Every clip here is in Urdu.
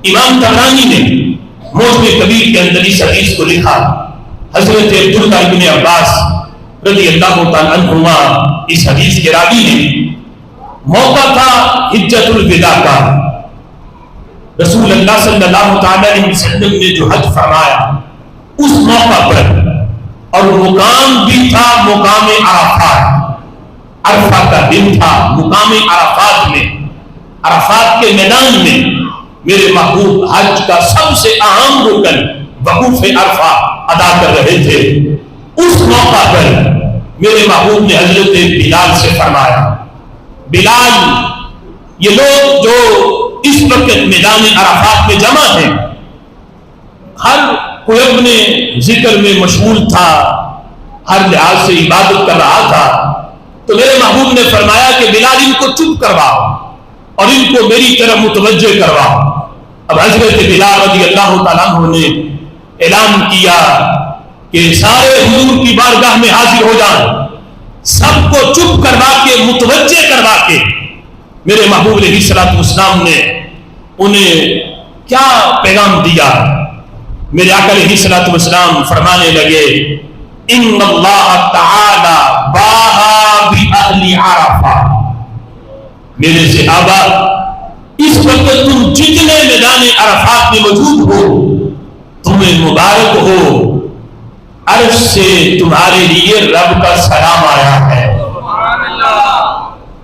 امام طبرانی نے معجم کبیر کے اندر اس حدیث کو لکھا. حضرت عبداللہ ابن عباس رضی اللہ تعالیٰ عنہما اس حدیث کے راوی نے. موقع تھا حجۃ الوداع کا. رسول اللہ صلی اللہ تعالیٰ علیہ وسلم نے جو حج فرمایا اس موقع پر، اور مقام بھی تھا مقام عرفات. عرفہ کا دن تھا. مقام عرفات میں، عرفات کے میدان میں میرے محبوب حج کا سب سے اہم رکن وقوف عرفہ ادا کر رہے تھے. اس موقع پر میرے محبوب نے حضرت بلال سے فرمایا، بلال، یہ لوگ جو اس وقت میدان عرفات میں جمع ہیں، ہر کوئی اپنے ذکر میں مشغول تھا، ہر لحاظ سے عبادت کر رہا تھا. تو میرے محبوب نے فرمایا کہ بلال، ان کو چپ کرواؤ اور ان کو میری طرف متوجہ کرواؤ. اب حضرت بلال رضی اللہ تعالیٰ عنہ نے اعلان کیا کہ سارے حضور کی بارگاہ میں حاضر ہو جائیں. سب کو چپ کروا کے، متوجہ کروا کے میرے محبوب علیہ الصلوۃ والسلام نے انہیں کیا پیغام دیا. میرے آقا علیہ الصلوۃ والسلام فرمانے لگے، ان اللہ تعالی باہا بأہل عرفہ. میرے صحابہ، اس وقت تم جتنے میدان عرفات میں موجود ہو، تمہیں مبارک ہو، عرش سے تمہارے لیے رب کا سلام آیا ہے.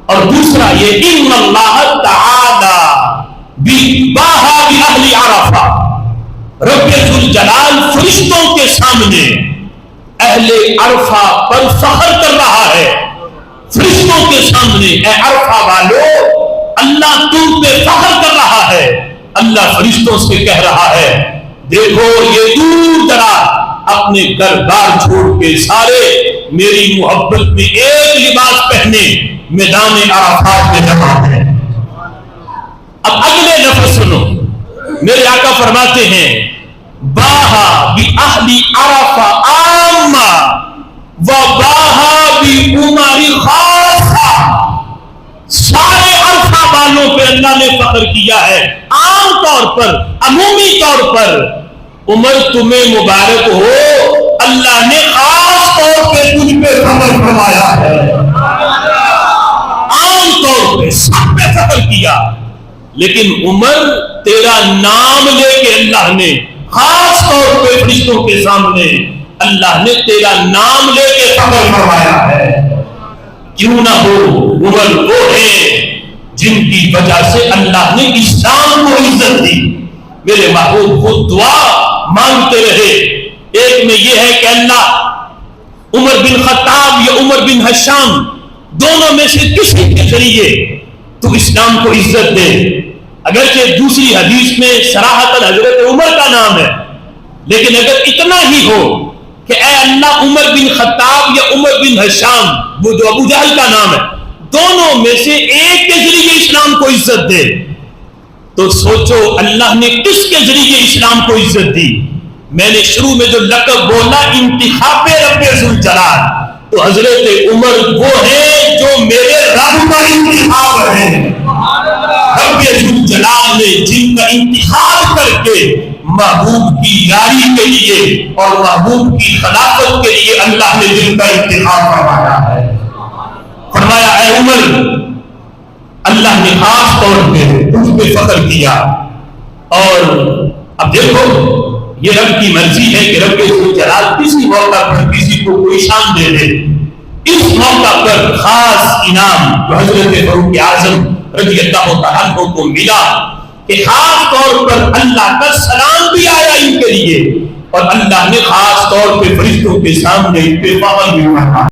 اور دوسرا یہ، ان اللہ تعالی باہا بأہل عرفہ. رب ذوالجلال فرشتوں کے سامنے اہل عرفہ پر فخر کر رہا ہے. فرشتوں کے سامنے، اے عرفہ والو، اللہ تم پہ فخر کر رہا ہے. اللہ فرشتوں سے کہہ رہا ہے، دیکھو یہ دور دراز اپنے گھر بار چھوڑ کے سارے میری محبت میں ایک لباس پہنے میدان عرفات میں جمع ہے. اب اگلے لفظ سنو. میرے آقا فرماتے ہیں، باہا بأہل عرفہ عامہ وباہا بعمر خاصہ. سارے عرفہ والوں پہ اللہ نے فخر کیا ہے. عام طور پر، عمومی طور پر، عمر تمہیں مبارک ہو، اللہ نے خاص طور پہ تجھ پہ فخر فرمایا ہے. عام طور پہ سب پہ فخر کیا، لیکن عمر تیرا نام لے کے اللہ نے خاص طور پہ فرشتوں کے سامنے اللہ نے تیرا نام لے کے فخر فرمایا ہے. کیوں نہ ہو، عمر وہ ہے جن کی وجہ سے اللہ نے اسلام کو عزت دی. میرے محبوب خود دعا مانگتے رہے. ایک میں یہ ہے کہ اللہ عمر بن خطاب یا عمر بن ہشام دونوں میں سے کسی کے ذریعے تو اسلام کو عزت دے. اگرچہ دوسری حدیث میں صراحتاً حضرت عمر کا نام ہے، لیکن اگر اتنا ہی ہو کہ اے اللہ عمر بن خطاب یا عمر بن ہشام، وہ جو ابو جہل کا نام ہے، دونوں میں سے ایک کے ذریعے اسلام کو عزت دے، تو سوچو اللہ نے کس کے ذریعے اسلام کو عزت دی. میں نے شروع میں جو لقب بولا، انتخاب رب ذوالجلال، تو حضرت عمر وہ ہیں جو میرے رب کا انتخاب ہے. رب ذوالجلال نے جن کا انتخاب کر کے محبوب کی یاری کے لیے اور محبوب کی خلافت کے لیے اللہ نے جن کا انتخاب فرمایا ہے. فرمایا، اے عمر، اللہ نے خاص طور پہ تجھ پہ فخر کیا. اور اب دیکھو، یہ رب کی مرضی ہے کہ رب ذوالجلال کسی موقع پر کسی کو کوئی شان دے دے. اس موقع پر خاص انعام جو حضرت فاروق اعظم رضی اللہ تعالیٰ عنہ کو ملا کہ خاص طور پر اللہ کا سلام بھی آیا ان کے لیے، اور اللہ نے خاص طور پہ فرشتوں کے سامنے ان پہ فخر بھی فرمایا.